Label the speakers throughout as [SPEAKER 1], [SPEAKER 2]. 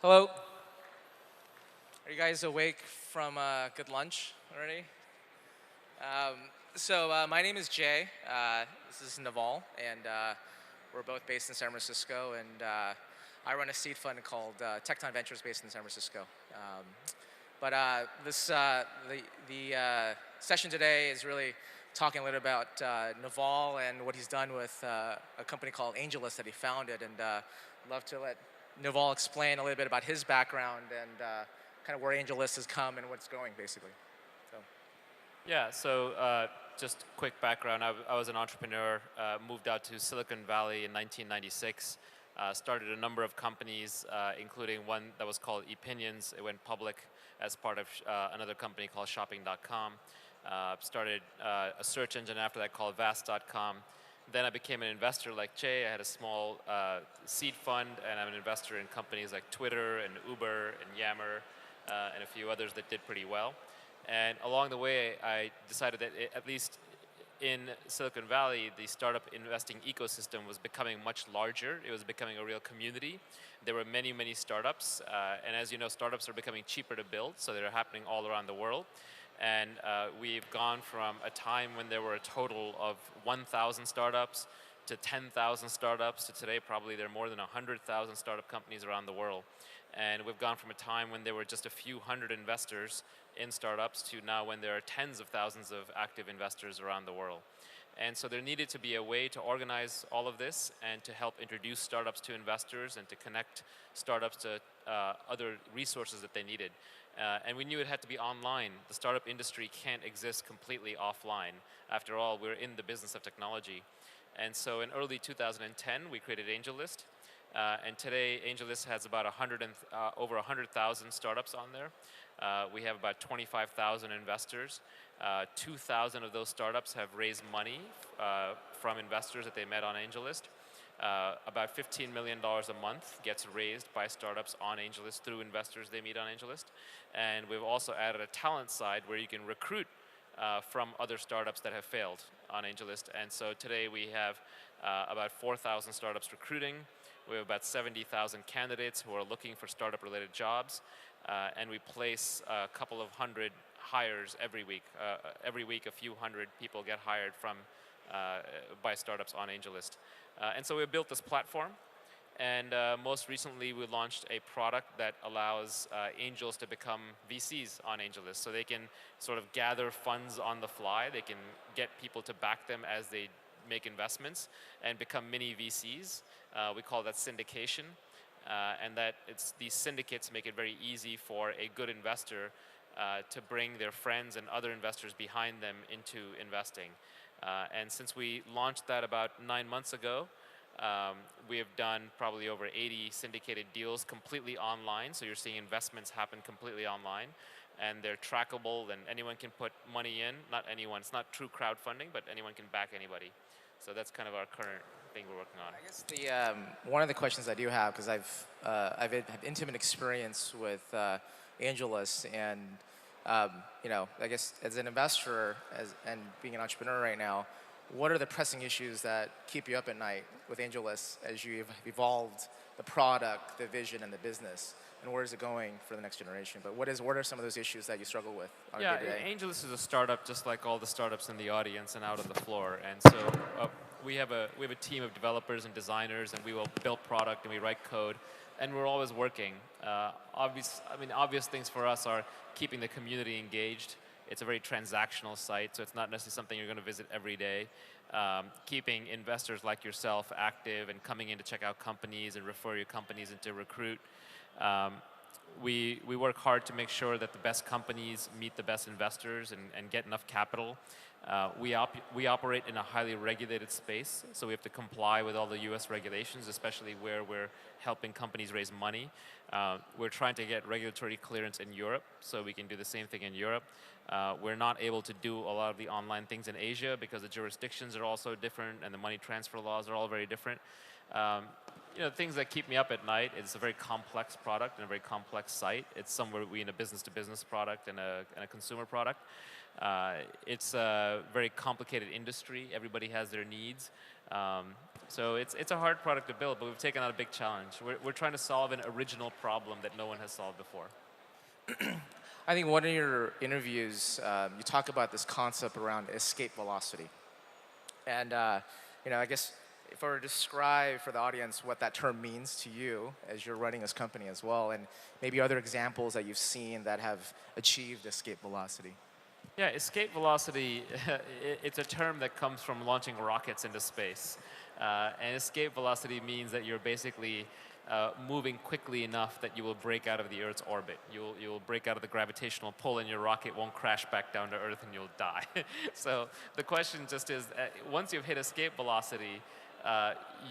[SPEAKER 1] Hello. Are you guys awake from good lunch already? My name is Jay. This is Naval, and we're both based in San Francisco. And I run a seed fund called Tecton Ventures, based in San Francisco. But this the session today is really talking a little about Naval and what he's done with a company called Angelist that he founded, and love to let Naval explain a little bit about his background and kind of where Angelist has come and what's going, basically. So.
[SPEAKER 2] Yeah, so just quick background. I was an entrepreneur, moved out to Silicon Valley in 1996, started a number of companies, including one that was called Opinions. It went public as part of another company called Shopping.com. Started a search engine after that called Vast.com. Then I became an investor like Jay. I had a small seed fund, and I'm an investor in companies like Twitter and Uber and Yammer and a few others that did pretty well. And along the way, I decided that at least in Silicon Valley, the startup investing ecosystem was becoming much larger. It was becoming a real community. There were many, many startups. And as you know, startups are becoming cheaper to build, so they're happening all around the world. And we've gone from a time when there were a total of 1,000 startups to 10,000 startups to today probably there are more than 100,000 startup companies around the world. And we've gone from a time when there were just a few hundred investors in startups to now when there are tens of thousands of active investors around the world. And so there needed to be a way to organize all of this and to help introduce startups to investors and to connect startups to other resources that they needed. And we knew it had to be online. The startup industry can't exist completely offline. After all, we're in the business of technology. And so in early 2010, we created Angelist. And today, Angelist has about over 100,000 startups on there. We have about 25,000 investors. 2,000 of those startups have raised money from investors that they met on Angelist. About $15 million a month gets raised by startups on Angelist through investors they meet on Angelist. And we've also added a talent side where you can recruit from other startups that have failed on Angelist. And so today we have about 4,000 startups recruiting. We have about 70,000 candidates who are looking for startup-related jobs. And we place a couple of hundred hires every week. Every week, a few hundred people get hired by startups on Angelist. And so we built this platform. And most recently, we launched a product that allows angels to become VCs on Angelist. So they can sort of gather funds on the fly. They can get people to back them as they make investments and become mini VCs. We call that syndication. And that these syndicates make it very easy for a good investor to bring their friends and other investors behind them into investing. And since we launched that about 9 months ago, we have done probably over 80 syndicated deals completely online. So you're seeing investments happen completely online. And they're trackable, and anyone can put money in. Not anyone. It's not true crowdfunding, but anyone can back anybody. So that's kind of our current thing we're working on.
[SPEAKER 1] I guess one of the questions I do have, because I've had intimate experience with Angelist, and I guess as an investor and being an entrepreneur right now, what are the pressing issues that keep you up at night with Angelist as you've evolved the product, the vision, and the business? And where is it going for the next generation? But what are some of those issues that you struggle with on a day-to-day?
[SPEAKER 2] Angelist is a startup just like all the startups in the audience and out on the floor. And so we have a team of developers and designers, and we will build product and we write code, and we're always working. Obvious things for us are keeping the community engaged. It's a very transactional site, so it's not necessarily something you're going to visit every day. Keeping investors like yourself active and coming in to check out companies and refer your companies and to recruit. We work hard to make sure that the best companies meet the best investors and get enough capital. We operate in a highly regulated space, so we have to comply with all the US regulations, especially where we're helping companies raise money. We're trying to get regulatory clearance in Europe, so we can do the same thing in Europe. We're not able to do a lot of the online things in Asia because the jurisdictions are also different and the money transfer laws are all very different. things that keep me up at night. It's a very complex product and a very complex site. It's somewhere between a business-to-business product and a consumer product. It's a very complicated industry. Everybody has their needs. So it's a hard product to build, but we've taken on a big challenge. We're trying to solve an original problem that no one has solved before.
[SPEAKER 1] I think one of your interviews, you talk about this concept around escape velocity. And I guess if I were to describe for the audience what that term means to you as you're running this company as well, and maybe other examples that you've seen that have achieved escape velocity.
[SPEAKER 2] Yeah, escape velocity, it's a term that comes from launching rockets into space. And escape velocity means that you're basically moving quickly enough that you will break out of the Earth's orbit. You'll break out of the gravitational pull and your rocket won't crash back down to Earth and you'll die. So the question just is, once you've hit escape velocity,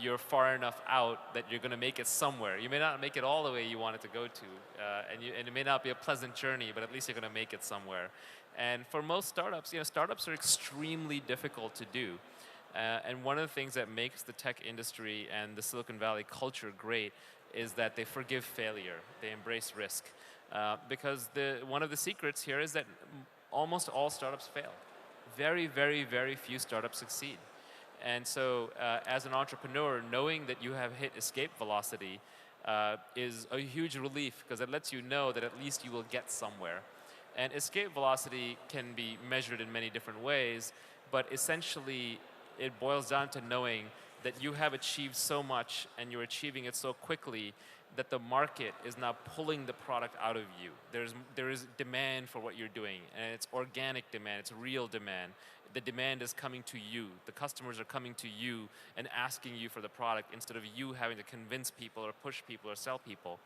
[SPEAKER 2] you're far enough out that you're going to make it somewhere. You may not make it all the way you want it to go to, and it may not be a pleasant journey, but at least you're going to make it somewhere. And for most startups, startups are extremely difficult to do. And one of the things that makes the tech industry and the Silicon Valley culture great is that they forgive failure. They embrace risk. Because one of the secrets here is that almost all startups fail. Very, very, very few startups succeed. And so as an entrepreneur, knowing that you have hit escape velocity is a huge relief, because it lets you know that at least you will get somewhere. And escape velocity can be measured in many different ways, but essentially it boils down to knowing that you have achieved so much and you're achieving it so quickly that the market is now pulling the product out of you. There is demand for what you're doing, and it's organic demand, it's real demand. The demand is coming to you. The customers are coming to you and asking you for the product instead of you having to convince people or push people or sell people.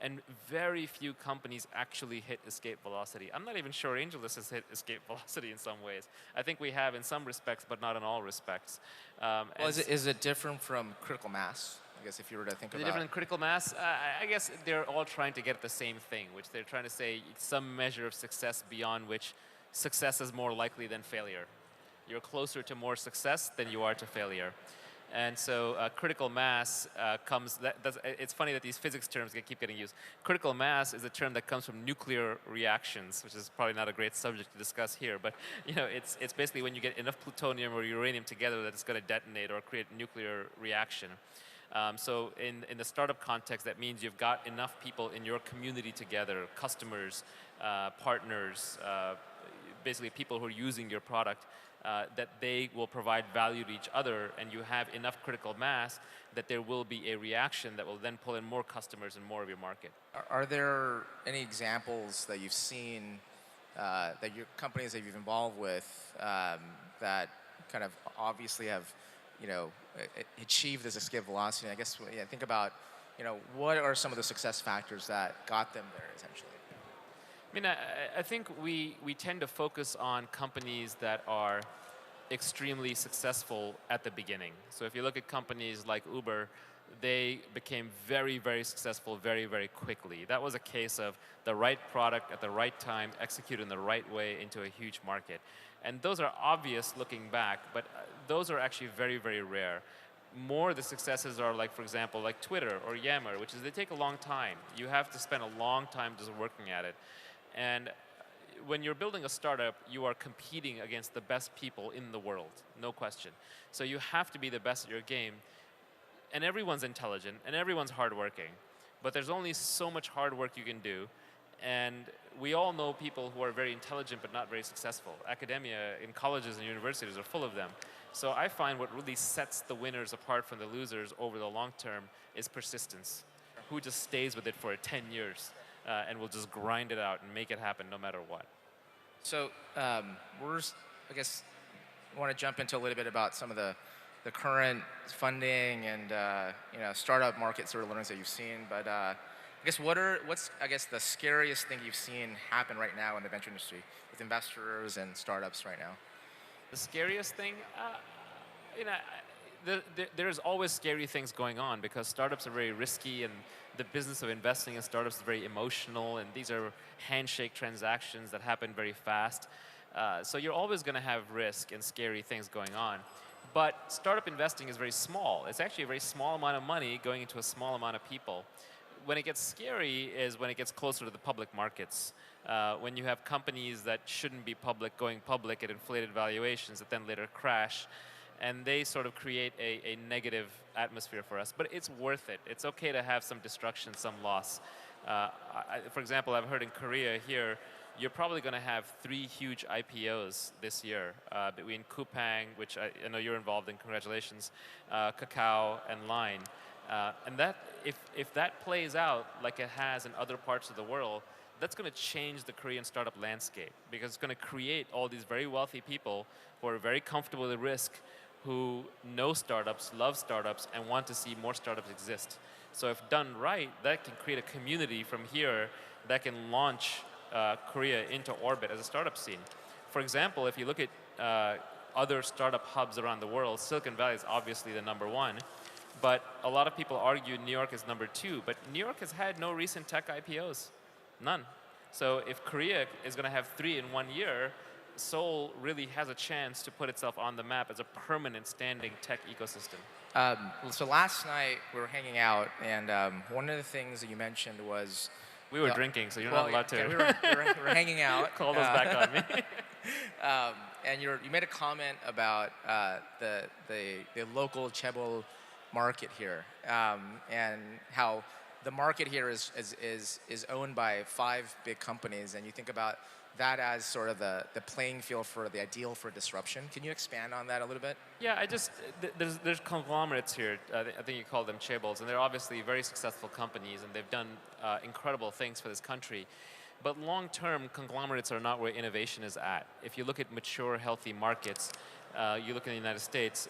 [SPEAKER 2] And very few companies actually hit escape velocity. I'm not even sure Angelist has hit escape velocity in some ways. I think we have in some respects, but not in all respects.
[SPEAKER 1] Well, is it different from critical mass? I guess if you were to think about it.
[SPEAKER 2] Different than critical mass? I guess they're all trying to get at the same thing, which they're trying to say some measure of success beyond which success is more likely than failure. You're closer to more success than you are to failure. And so critical mass comes, it's funny that these physics terms keep getting used. Critical mass is a term that comes from nuclear reactions, which is probably not a great subject to discuss here, but it's basically when you get enough plutonium or uranium together that it's going to detonate or create nuclear reaction. So in the startup context, that means you've got enough people in your community together, customers, partners, basically people who are using your product, that they will provide value to each other, and you have enough critical mass that there will be a reaction that will then pull in more customers and more of your market.
[SPEAKER 1] Are there any examples that you've seen that your companies that you've involved with that kind of obviously have achieved this escape velocity? I guess think about what are some of the success factors that got them there essentially?
[SPEAKER 2] I mean, I think we tend to focus on companies that are extremely successful at the beginning. So if you look at companies like Uber, they became very, very successful very, very quickly. That was a case of the right product at the right time, executed in the right way into a huge market. And those are obvious looking back, but those are actually very, very rare. More of the successes are like, for example, like Twitter or Yammer, which is they take a long time. You have to spend a long time just working at it. And when you're building a startup, you are competing against the best people in the world, no question. So you have to be the best at your game. And everyone's intelligent, and everyone's hardworking. But there's only so much hard work you can do. And we all know people who are very intelligent but not very successful. Academia in colleges and universities are full of them. So I find what really sets the winners apart from the losers over the long term is persistence. Who just stays with it for 10 years. And we'll just grind it out and make it happen no matter what.
[SPEAKER 1] So I guess I want to jump into a little bit about some of the current funding and startup market sort of learnings that you've seen. But I guess what's the scariest thing you've seen happen right now in the venture industry with investors and startups right now?
[SPEAKER 2] The scariest thing, there's always scary things going on because startups are very risky, and the business of investing in startups is very emotional, and these are handshake transactions that happen very fast. So you're always going to have risk and scary things going on. But startup investing is very small. It's actually a very small amount of money going into a small amount of people. When it gets scary is when it gets closer to the public markets. When you have companies that shouldn't be public going public at inflated valuations that then later crash, and they sort of create a negative atmosphere for us. But it's worth it. It's okay to have some destruction, some loss. For example, I've heard in Korea here, you're probably going to have 3 huge IPOs this year between Coupang, which I know you're involved in, congratulations, Kakao, and Line. And that, if that plays out like it has in other parts of the world, that's going to change the Korean startup landscape, because it's going to create all these very wealthy people who are very comfortable with risk, who know startups, love startups, and want to see more startups exist. So if done right, that can create a community from here that can launch Korea into orbit as a startup scene. For example, if you look at other startup hubs around the world, Silicon Valley is obviously the #1, but a lot of people argue New York is #2, but New York has had no recent tech IPOs, none. So if Korea is going to have 3 in 1 year, Seoul really has a chance to put itself on the map as a permanent standing tech ecosystem.
[SPEAKER 1] So last night we were hanging out, and one of the things that you mentioned was
[SPEAKER 2] we were drinking, so you're not allowed to.
[SPEAKER 1] Yeah, we were hanging out.
[SPEAKER 2] Call those back on me.
[SPEAKER 1] And you made a comment about the local chaebol market here, and how the market here is owned by 5 big companies, and you think about that as sort of the playing field for the ideal for disruption. Can you expand on that a little bit?
[SPEAKER 2] Yeah, there's conglomerates here. I think you call them chaebols, and they're obviously very successful companies, and they've done incredible things for this country. But long-term, conglomerates are not where innovation is at. If you look at mature, healthy markets, you look in the United States,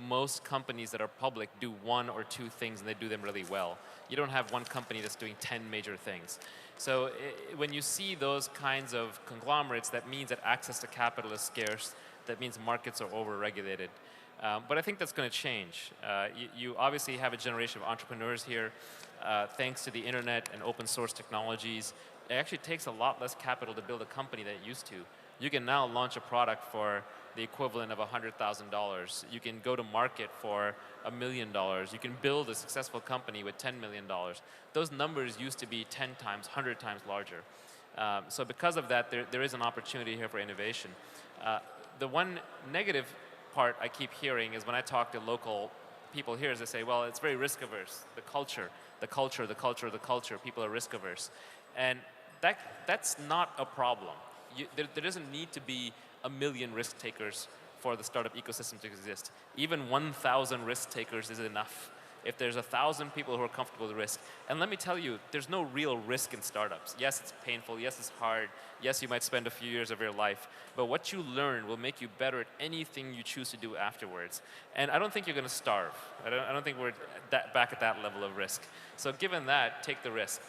[SPEAKER 2] most companies that are public do 1 or 2 things, and they do them really well. You don't have one company that's doing 10 major things. So when you see those kinds of conglomerates, that means that access to capital is scarce. That means markets are over-regulated. But I think that's going to change. You obviously have a generation of entrepreneurs here. Thanks to the internet and open source technologies, it actually takes a lot less capital to build a company than it used to. You can now launch a product for the equivalent of $100,000. You can go to market for $1 million. You can build a successful company with $10 million. Those numbers used to be 10 times, 100 times larger. So because of that, there is an opportunity here for innovation. The one negative part I keep hearing is when I talk to local people here, is they say, well, it's very risk averse. The culture, people are risk averse. And that's not a problem. There doesn't need to be 1 million risk takers for the startup ecosystem to exist. Even 1,000 risk takers is enough. If there's 1,000 people who are comfortable with risk, and let me tell you, there's no real risk in startups. Yes, it's painful. Yes, it's hard. Yes, you might spend a few years of your life. But what you learn will make you better at anything you choose to do afterwards. And I don't think you're going to starve. I don't think we're back at that level of risk. So given that, take the risk.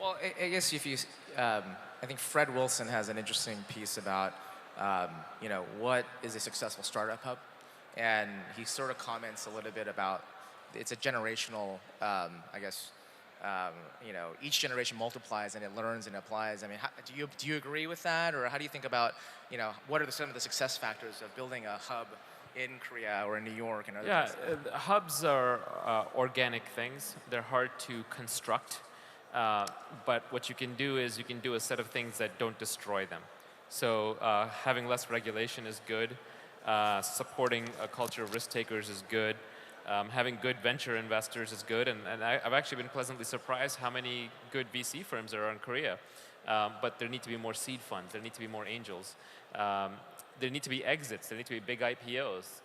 [SPEAKER 1] Well, I guess if you, I think Fred Wilson has an interesting piece about, what is a successful startup hub, and he sort of comments a little bit about it's a generational, each generation multiplies and it learns and applies. I mean, do you agree with that, or how do you think about, what are some of the success factors of building a hub in Korea or in New York and other places?
[SPEAKER 2] Hubs are organic things. They're hard to construct. But what you can do is you can do a set of things that don't destroy them. So having less regulation is good. Supporting a culture of risk takers is good. Having good venture investors is good. And I've actually been pleasantly surprised how many good VC firms there are in Korea. But there need to be more seed funds. There need to be more angels. There need to be exits. There need to be big IPOs.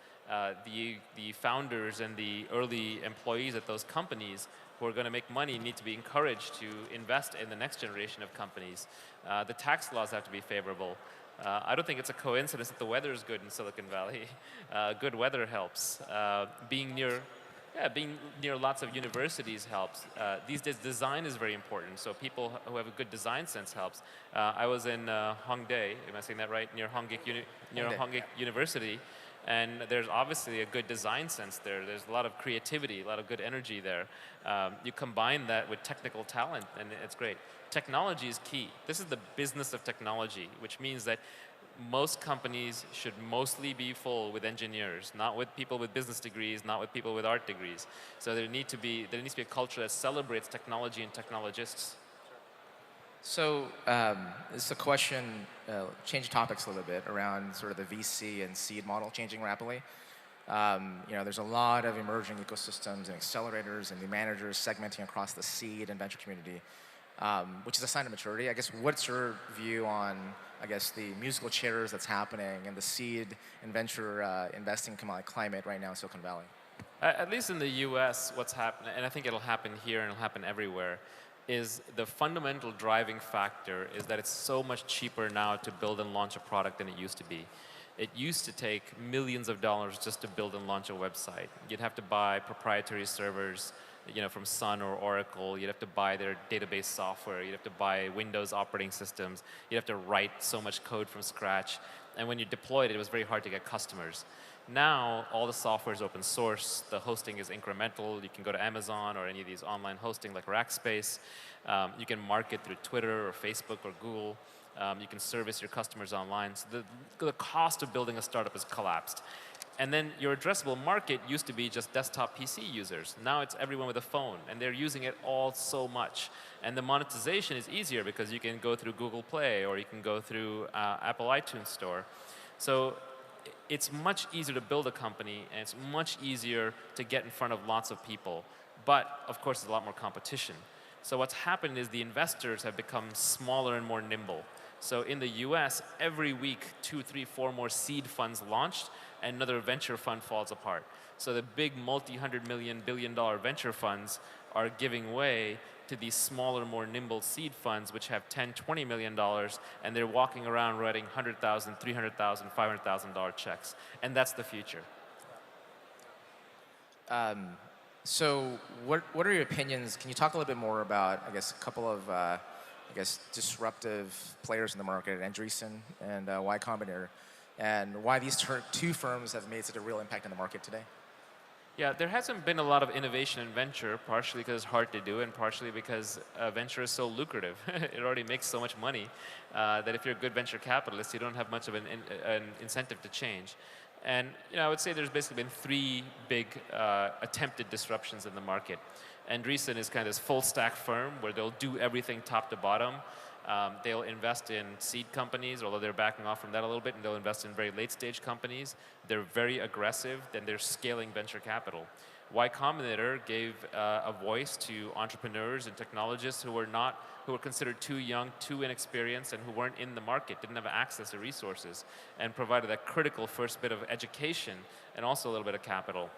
[SPEAKER 2] The founders and the early employees at those companies who are going to make money need to be encouraged to invest in the next generation of companies. The tax laws have to be favorable. I don't think it's a coincidence that the weather is good in Silicon Valley. Good weather helps. Being near lots of universities helps. These days, design is very important, so people who have a good design sense helps. I was in Hongdae, am I saying that right? Near Hongdae University. And there's obviously a good design sense there. There's a lot of creativity, a lot of good energy there. You combine that with technical talent, and it's great. Technology is key. This is the business of technology, which means that most companies should mostly be full with engineers, not with people with business degrees, not with people with art degrees. So there needs to be a culture that celebrates technology and technologists.
[SPEAKER 1] So this is a question, change topics a little bit around sort of the VC and seed model changing rapidly. There's a lot of emerging ecosystems and accelerators and new managers segmenting across the seed and venture community, which is a sign of maturity. I guess what's your view on, I guess, the musical chairs that's happening in the seed and venture investing climate right now in Silicon Valley?
[SPEAKER 2] At least in the US, what's happening, and I think it'll happen here and it'll happen everywhere, is the fundamental driving factor is that it's so much cheaper now to build and launch a product than it used to be. It used to take millions of dollars just to build and launch a website. You'd have to buy proprietary servers, from Sun or Oracle. You'd have to buy their database software. You'd have to buy Windows operating systems. You'd have to write so much code from scratch. And when you deployed it, it was very hard to get customers. Now, all the software is open source. The hosting is incremental. You can go to Amazon or any of these online hosting like Rackspace. You can market through Twitter or Facebook or Google. You can service your customers online. So the cost of building a startup has collapsed. And then your addressable market used to be just desktop PC users. Now it's everyone with a phone, and they're using it all so much. And the monetization is easier because you can go through Google Play or you can go through Apple iTunes Store. So it's much easier to build a company, and it's much easier to get in front of lots of people. But, of course, there's a lot more competition. So what's happened is the investors have become smaller and more nimble. So in the US, every week, 2, 3, 4 more seed funds launched, and another venture fund falls apart. So the big multi-hundred million, billion-dollar venture funds are giving way to these smaller, more nimble seed funds, which have $10, $20 million, and they're walking around writing $100,000, $300,000, $500,000 checks. And that's the future.
[SPEAKER 1] So what are your opinions? Can you talk a little bit more about, I guess, a couple of disruptive players in the market, Angelist and Y Combinator, and why these two firms have made such a real impact on the market today?
[SPEAKER 2] Yeah, there hasn't been a lot of innovation in venture, partially because it's hard to do, and partially because venture is so lucrative. It already makes so much money that if you're a good venture capitalist, you don't have much of an incentive to change. And I would say there's basically been 3 big attempted disruptions in the market. Andreessen is kind of this full stack firm where they'll do everything top to bottom. They'll invest in seed companies, although they're backing off from that a little bit, and they'll invest in very late stage companies. They're very aggressive, then they're scaling venture capital. Y Combinator gave a voice to entrepreneurs and technologists who were considered too young, too inexperienced, and who weren't in the market, didn't have access to resources, and provided that critical first bit of education and also a little bit of capital.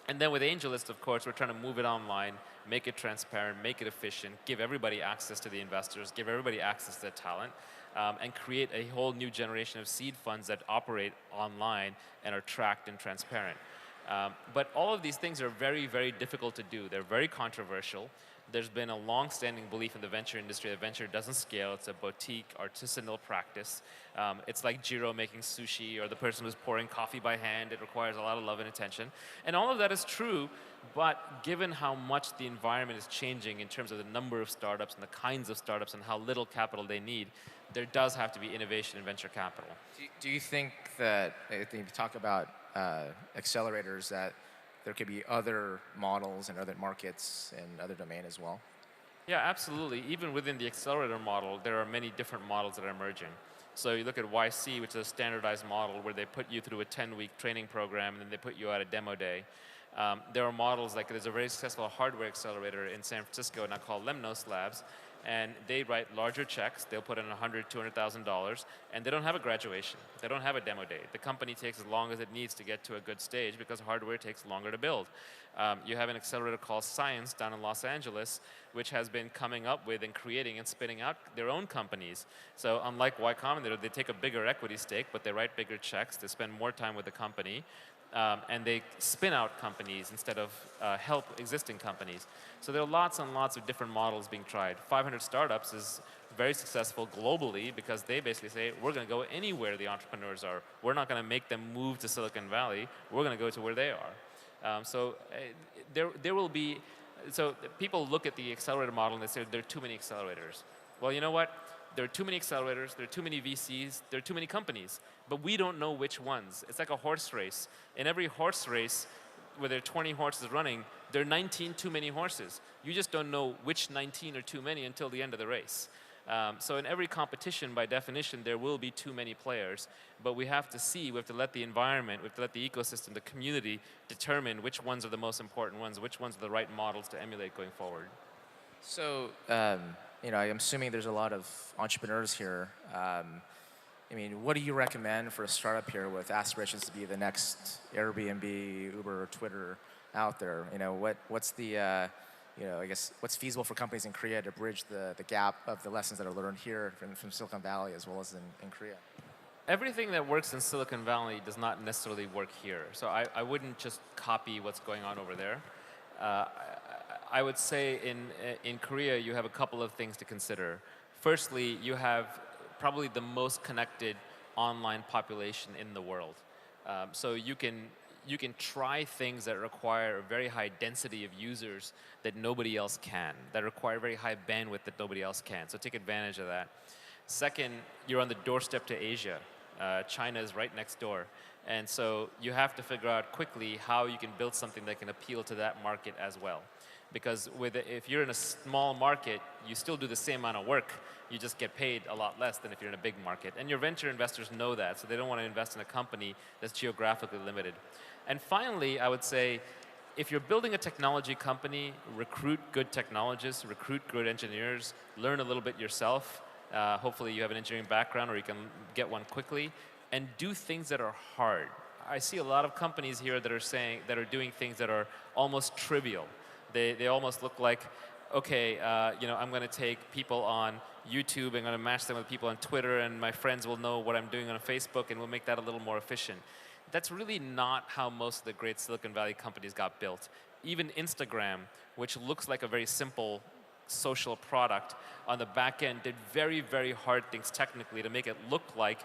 [SPEAKER 2] And then with Angelist, of course, we're trying to move it online, make it transparent, make it efficient, give everybody access to the investors, give everybody access to the talent, and create a whole new generation of seed funds that operate online and are tracked and transparent. But all of these things are very, very difficult to do. They're very controversial. There's been a long-standing belief in the venture industry that venture doesn't scale. It's a boutique, artisanal practice. It's like Jiro making sushi or the person who's pouring coffee by hand. It requires a lot of love and attention. And all of that is true, but given how much the environment is changing in terms of the number of startups and the kinds of startups and how little capital they need, there does have to be innovation in venture capital.
[SPEAKER 1] Do you think that, if you talk about accelerators, that there could be other models and other markets and other domain as well?
[SPEAKER 2] Yeah, absolutely. Even within the accelerator model, there are many different models that are emerging. So you look at YC, which is a standardized model where they put you through a 10-week training program and then they put you at a demo day. There are models like there's a very successful hardware accelerator in San Francisco now called Lemnos Labs, and they write larger checks. They'll put in $100,000, $200,000, and they don't have a graduation. They don't have a demo day. The company takes as long as it needs to get to a good stage because hardware takes longer to build. You have an accelerator called Science down in Los Angeles, which has been coming up with and creating and spinning out their own companies. So unlike Y Combinator, they take a bigger equity stake, but they write bigger checks. They spend more time with the company. And they spin out companies instead of help existing companies. So there are lots and lots of different models being tried. 500 Startups is very successful globally because they basically say, we're going to go anywhere the entrepreneurs are. We're not going to make them move to Silicon Valley. We're going to go to where they are. There will be, so people look at the accelerator model and they say there are too many accelerators. Well, you know what? there are too many accelerators, there are too many VCs, there are too many companies, but we don't know which ones. It's like a horse race. In every horse race, where there are 20 horses running, there are 19 too many horses. You just don't know which 19 are too many until the end of the race. So in every competition, by definition, there will be too many players, but we have to see, we have to let the environment, we have to let the ecosystem, the community, determine which ones are the most important ones, which ones are the right models to emulate going forward.
[SPEAKER 1] So, you know, I'm assuming there's a lot of entrepreneurs here. I mean, what do you recommend for a startup here with aspirations to be the next Airbnb, Uber, or Twitter out there? You know, what's the, you know, I guess what's feasible for companies in Korea to bridge the gap of the lessons that are learned here from Silicon Valley as well as in Korea?
[SPEAKER 2] Everything that works in Silicon Valley does not necessarily work here. So I wouldn't just copy what's going on over there. I would say in Korea, you have a couple of things to consider. Firstly, you have probably the most connected online population in the world. So you can try things that require a very high density of users that nobody else can, that require very high bandwidth that nobody else can. So take advantage of that. Second, you're on the doorstep to Asia. China is right next door. And so you have to figure out quickly how you can build something that can appeal to that market as well. Because if you're in a small market, you still do the same amount of work. You just get paid a lot less than if you're in a big market. And your venture investors know that, so they don't want to invest in a company that's geographically limited. And finally, I would say, if you're building a technology company, recruit good technologists, recruit good engineers, learn a little bit yourself. Hopefully you have an engineering background or you can get one quickly, and do things that are hard. I see a lot of companies here that are doing things that are almost trivial. They almost look like, okay, you know, I'm going to take people on YouTube, I'm going to match them with people on Twitter, and my friends will know what I'm doing on Facebook, and we'll make that a little more efficient. That's really not how most of the great Silicon Valley companies got built. Even Instagram, which looks like a very simple social product, on the back end did very, very hard things technically to make it look like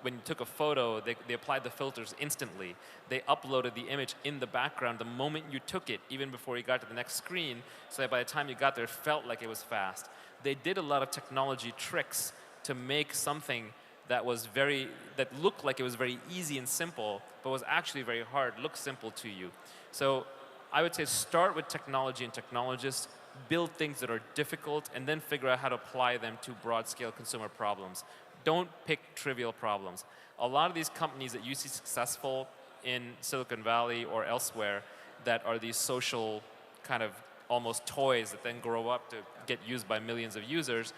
[SPEAKER 2] when you took a photo, they applied the filters instantly. They uploaded the image in the background the moment you took it, even before you got to the next screen, so that by the time you got there, it felt like it was fast. They did a lot of technology tricks to make something that looked like it was very easy and simple, but was actually very hard, look simple to you. So I would say start with technology and technologists, build things that are difficult, and then figure out how to apply them to broad-scale consumer problems. Don't pick trivial problems. A lot of these companies that you see successful in Silicon Valley or elsewhere that are these social kind of almost toys that then grow up to get used by millions of users,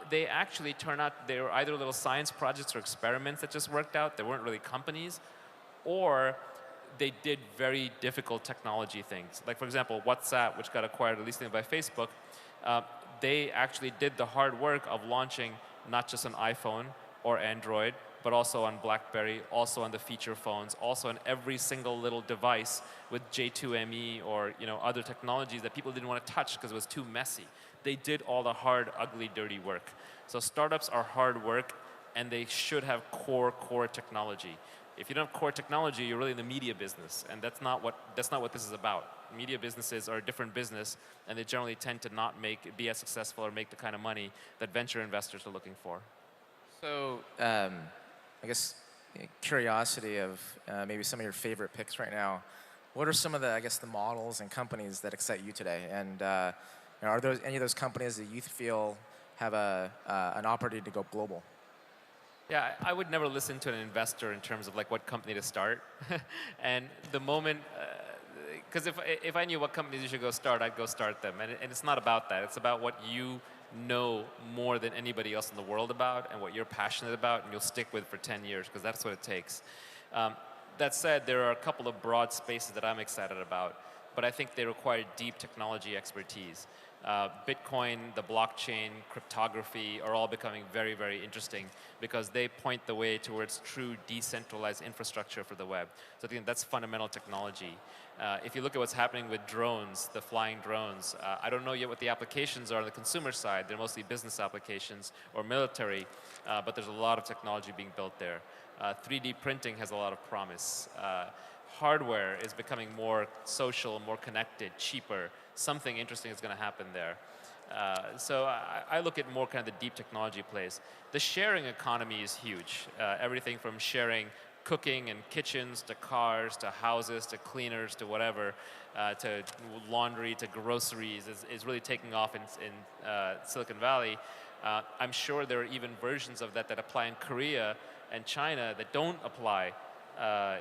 [SPEAKER 2] they actually turn out, they were either little science projects or experiments that just worked out, they weren't really companies, or they did very difficult technology things. Like for example, WhatsApp, which got acquired recently by Facebook, they actually did the hard work of launching not just on iPhone or Android, but also on BlackBerry, also on the feature phones, also on every single little device with J2ME or other technologies that people didn't want to touch because it was too messy. They did all the hard, ugly, dirty work. So startups are hard work, and they should have core technology. If you don't have core technology, you're really in the media business, and that's not what this is about. Media businesses are a different business, and they generally tend to not be as successful or make the kind of money that venture investors are looking for.
[SPEAKER 1] So, I guess curiosity of maybe some of your favorite picks right now. What are some of the the models and companies that excite you today? And are there any of those companies that you feel have an opportunity to go global?
[SPEAKER 2] Yeah, I would never listen to an investor in terms of what company to start. And the moment, because if I knew what companies you should go start, I'd go start them. And it's not about that. It's about what you know more than anybody else in the world about and what you're passionate about and you'll stick with for 10 years, because that's what it takes. That said, there are a couple of broad spaces that I'm excited about, but I think they require deep technology expertise. Bitcoin, the blockchain, cryptography are all becoming very, very interesting because they point the way towards true decentralized infrastructure for the web. So I think that's fundamental technology. If you look at what's happening with drones, the flying drones, I don't know yet what the applications are on the consumer side. They're mostly business applications or military, but there's a lot of technology being built there. 3D printing has a lot of promise. Hardware is becoming more social, more connected, cheaper. Something interesting is going to happen there. So I look at more kind of the deep technology plays. The sharing economy is huge. Everything from sharing cooking and kitchens to cars to houses to cleaners to whatever, to laundry to groceries is really taking off in Silicon Valley. I'm sure there are even versions of that that apply in Korea and China that don't apply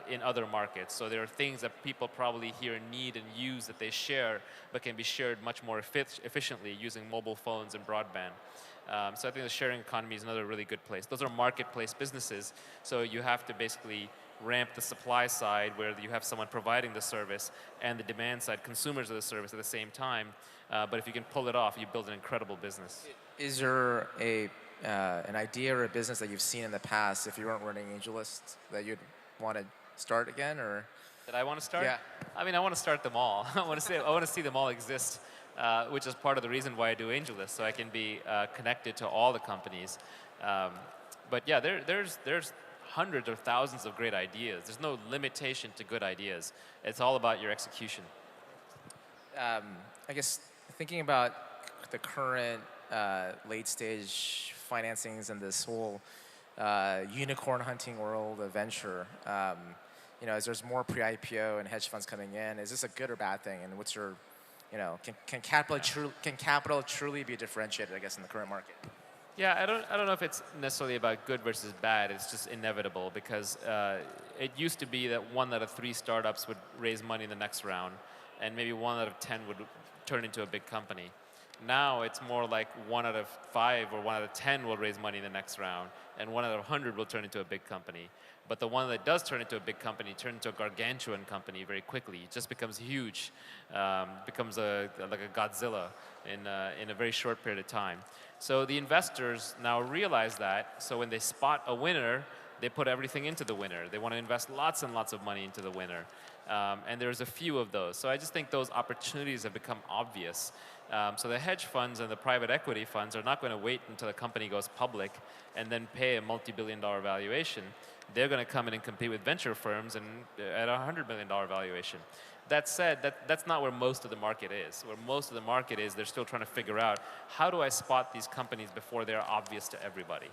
[SPEAKER 2] in other markets. So there are things that people probably here need and use that they share, but can be shared much more efficiently using mobile phones and broadband. So I think the sharing economy is another really good place. Those are marketplace businesses, so you have to basically ramp the supply side where you have someone providing the service and the demand side, consumers of the service at the same time. But if you can pull it off, you build an incredible business.
[SPEAKER 1] Is there an idea or a business that you've seen in the past, if you weren't running Angelist, that you'd want to start again, or?
[SPEAKER 2] That I want to start?
[SPEAKER 1] Yeah.
[SPEAKER 2] I mean, I want to start them all. I want to see them all exist, which is part of the reason why I do Angelist, so I can be connected to all the companies. But yeah, there's hundreds or thousands of great ideas. There's no limitation to good ideas. It's all about your execution.
[SPEAKER 1] I guess thinking about the current late stage financings and this whole unicorn hunting world of venture, as there's more pre-IPO and hedge funds coming in, is this a good or bad thing? And what's your, can capital truly be differentiated, I guess, in the current market?
[SPEAKER 2] Yeah, I don't know if it's necessarily about good versus bad. It's just inevitable because it used to be that 1 out of 3 startups would raise money in the next round, and maybe 1 out of 10 would turn into a big company. Now it's more like 1 out of 5 or 1 out of 10 will raise money in the next round, and 1 out of 100 will turn into a big company. But the one that does turn into a big company turns into a gargantuan company very quickly. It just becomes huge, becomes like a Godzilla in a very short period of time. So the investors now realize that. So when they spot a winner, they put everything into the winner. They want to invest lots and lots of money into the winner. And there's a few of those. So I just think those opportunities have become obvious. So the hedge funds and the private equity funds are not going to wait until a company goes public and then pay a multi-billion-dollar valuation. They're going to come in and compete with venture firms and at a $100 million valuation. That said, that's not where most of the market is. Where most of the market is, they're still trying to figure out, how do I spot these companies before they're obvious to everybody?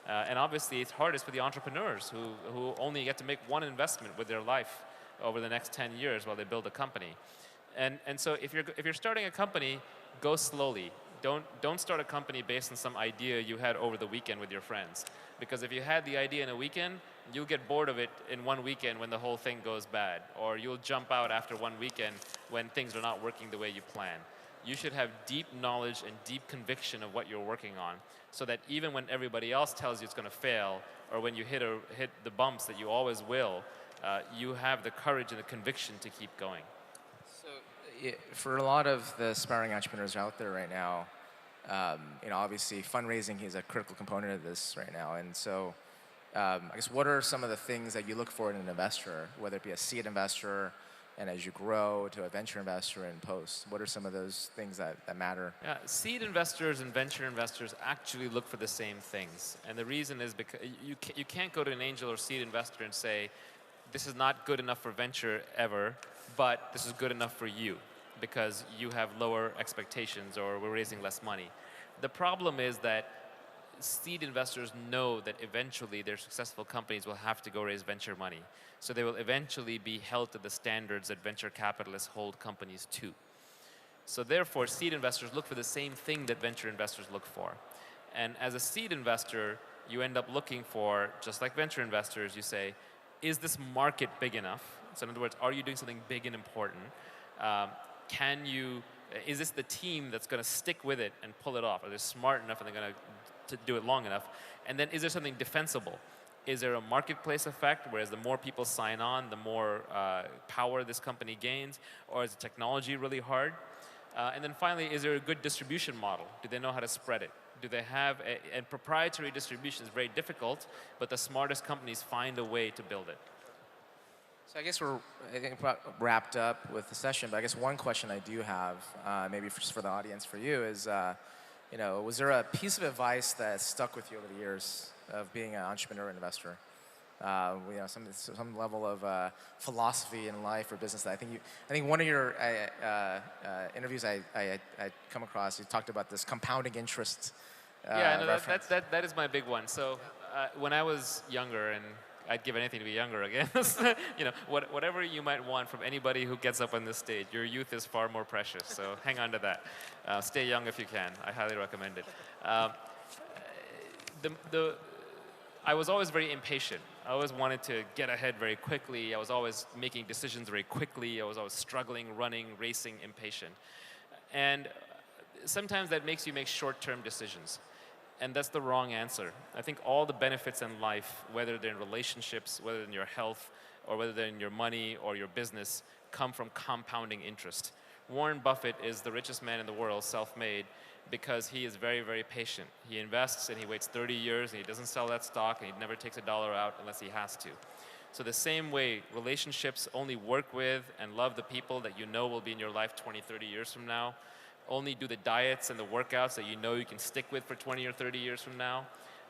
[SPEAKER 2] And obviously, it's hardest for the entrepreneurs who only get to make one investment with their life over the next 10 years while they build a company. And so if you're starting a company, go slowly. Don't start a company based on some idea you had over the weekend with your friends. Because if you had the idea in a weekend, you'll get bored of it in 1 weekend when the whole thing goes bad. Or you'll jump out after 1 weekend when things are not working the way you plan. You should have deep knowledge and deep conviction of what you're working on, so that even when everybody else tells you it's going to fail, or when you hit the bumps that you always will, you have the courage and the conviction to keep going.
[SPEAKER 1] So for a lot of the aspiring entrepreneurs out there right now, obviously fundraising is a critical component of this right now. And so I guess what are some of the things that you look for in an investor, whether it be a seed investor and as you grow to a venture investor and post? What are some of those things that matter?
[SPEAKER 2] Yeah, seed investors and venture investors actually look for the same things. And the reason is because you can't go to an angel or seed investor and say, this is not good enough for venture ever, but this is good enough for you because you have lower expectations or we're raising less money. The problem is that seed investors know that eventually their successful companies will have to go raise venture money. So they will eventually be held to the standards that venture capitalists hold companies to. So therefore, seed investors look for the same thing that venture investors look for. And as a seed investor, you end up looking for, just like venture investors, you say, is this market big enough? So in other words, are you doing something big and important? Is this the team that's going to stick with it and pull it off? Are they smart enough and they're going to do it long enough? And then is there something defensible? Is there a marketplace effect, whereas the more people sign on, the more power this company gains? Or is the technology really hard? And then finally, is there a good distribution model? Do they know how to spread it? Do they have and proprietary distribution is very difficult, but the smartest companies find a way to build it.
[SPEAKER 1] So I guess we're about wrapped up with the session, but I guess one question I do have, maybe just for the audience, for you, is was there a piece of advice that stuck with you over the years of being an entrepreneur investor? some level of philosophy in life or business. I think one of your interviews I come across, you talked about this compounding interest.
[SPEAKER 2] Yeah, no, that is my big one. So when I was younger, and I'd give anything to be younger again. Whatever you might want from anybody who gets up on this stage, your youth is far more precious. So hang on to that. Stay young if you can. I highly recommend it. I was always very impatient. I always wanted to get ahead very quickly. I was always making decisions very quickly. I was always struggling, running, racing, impatient. And sometimes that makes you make short-term decisions. And that's the wrong answer. I think all the benefits in life, whether they're in relationships, whether in your health, or whether they're in your money or your business, come from compounding interest. Warren Buffett is the richest man in the world, self-made, because he is very, very patient. He invests and he waits 30 years and he doesn't sell that stock and he never takes $1 out unless he has to. So the same way, relationships, only work with and love the people that you know will be in your life 20, 30 years from now. Only do the diets and the workouts that you know you can stick with for 20 or 30 years from now.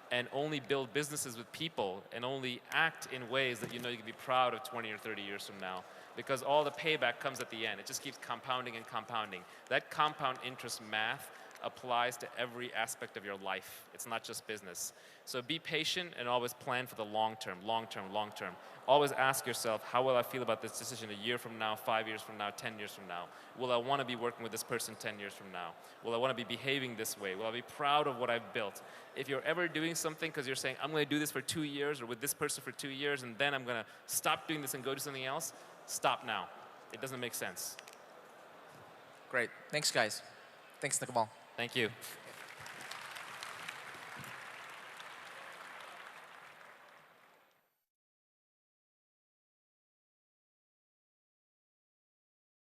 [SPEAKER 2] And only build businesses with people and only act in ways that you know you can be proud of 20 or 30 years from now. Because all the payback comes at the end. It just keeps compounding and compounding. That compound interest math applies to every aspect of your life. It's not just business. So be patient and always plan for the long term, long term, long term. Always ask yourself, how will I feel about this decision a year from now, 5 years from now, 10 years from now? Will I want to be working with this person 10 years from now? Will I want to be behaving this way? Will I be proud of what I've built? If you're ever doing something because you're saying, I'm going to do this for 2 years or with this person for 2 years and then I'm going to stop doing this and go do something else, stop now. It doesn't make sense.
[SPEAKER 1] Great. Thanks, guys. Thanks, Naval.
[SPEAKER 2] Thank you.